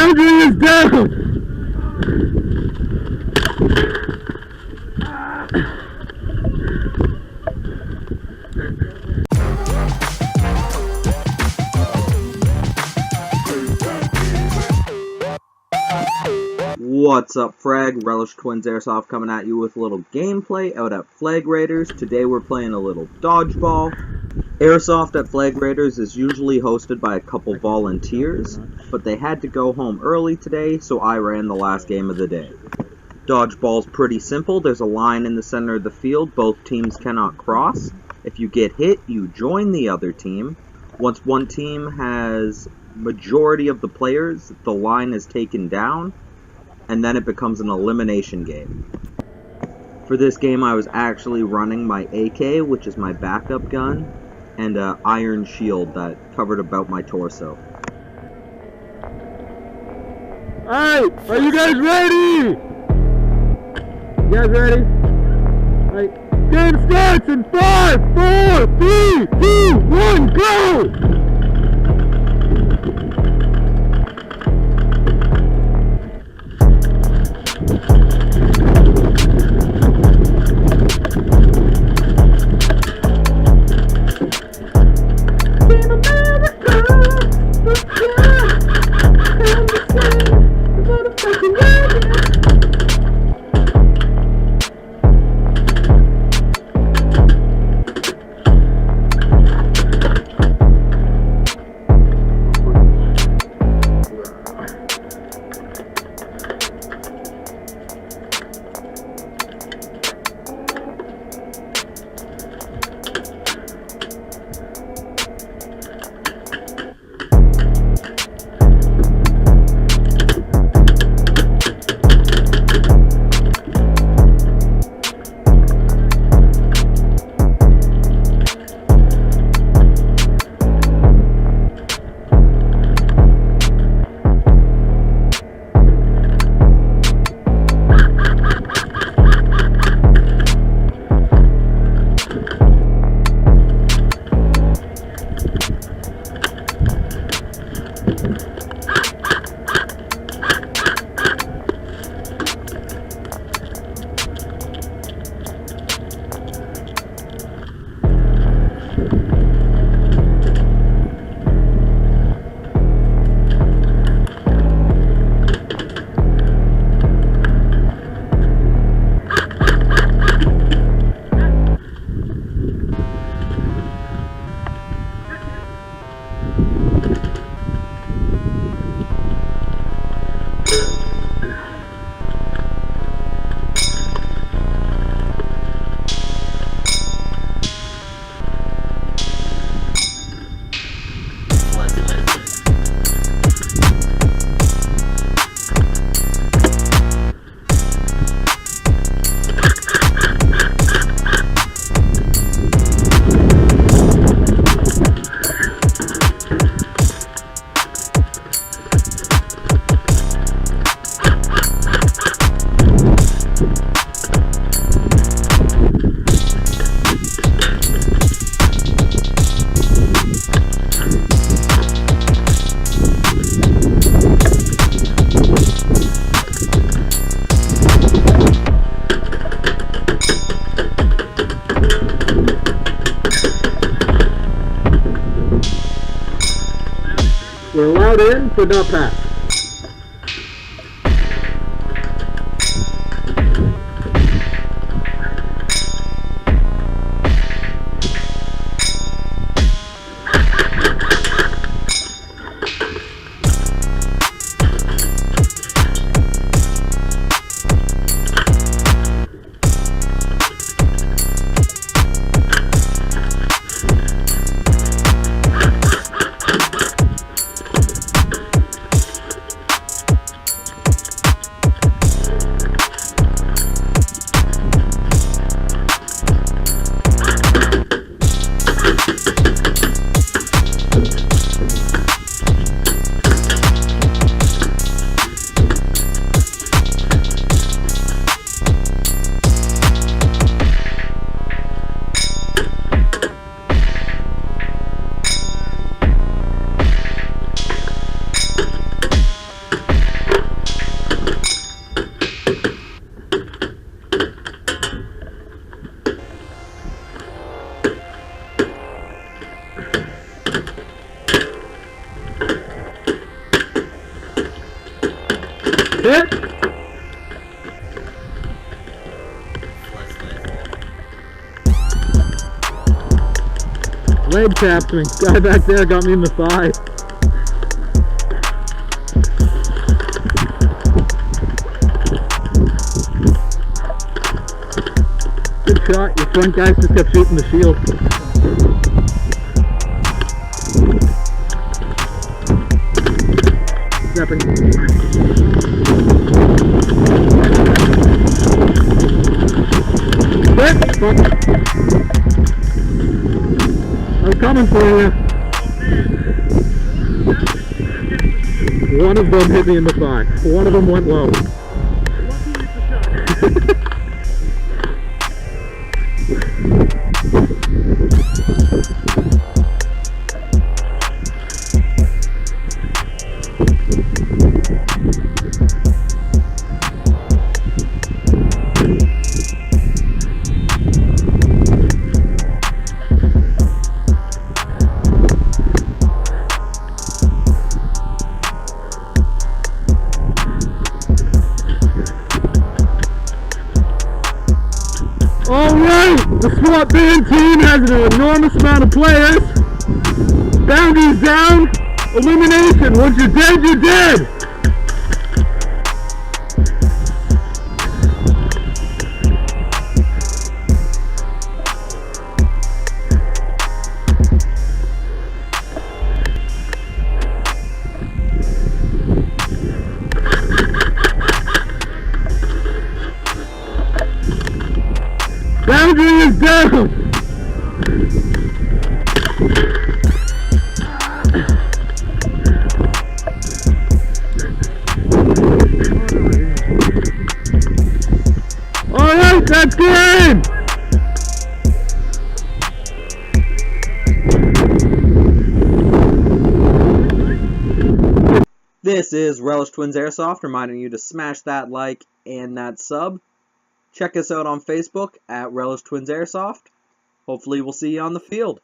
boundary is down! What's up, Frag? Relish Twins Airsoft coming at you with a little gameplay out at FlagRaiders. Today we're playing a little dodgeball. Airsoft at FlagRaiders is usually hosted by a couple volunteers, but they had to go home early today, so I ran the last game of the day. Dodgeball's pretty simple. There's a line in the center of the field. Both teams cannot cross. If you get hit, you join the other team. Once one team has majority of the players, the line is taken down, and then it becomes an elimination game. For this game I was actually running my AK, which is my backup gun, and an iron shield that covered about my torso. Alright, are you guys ready? You guys ready? Alright, game starts in 5, 4, 3, 2, 1, go! We're allowed in, but not past. Hit! Leg tapped me. Guy back there got me in the thigh. Good shot. Your front guys just kept shooting the shield. Stepping. Hit! Fuck. I'm coming for you. One of them hit me in the thigh. One of them went low. Alright, the SWAT band team has an enormous amount of players. Boundaries down, elimination. Once you're dead, you're dead. Boundary is down! Alright, that's game! This is Relish Twins Airsoft, reminding you to smash that like and that sub. Check us out on Facebook at Relish Twins Airsoft. Hopefully we'll see you on the field.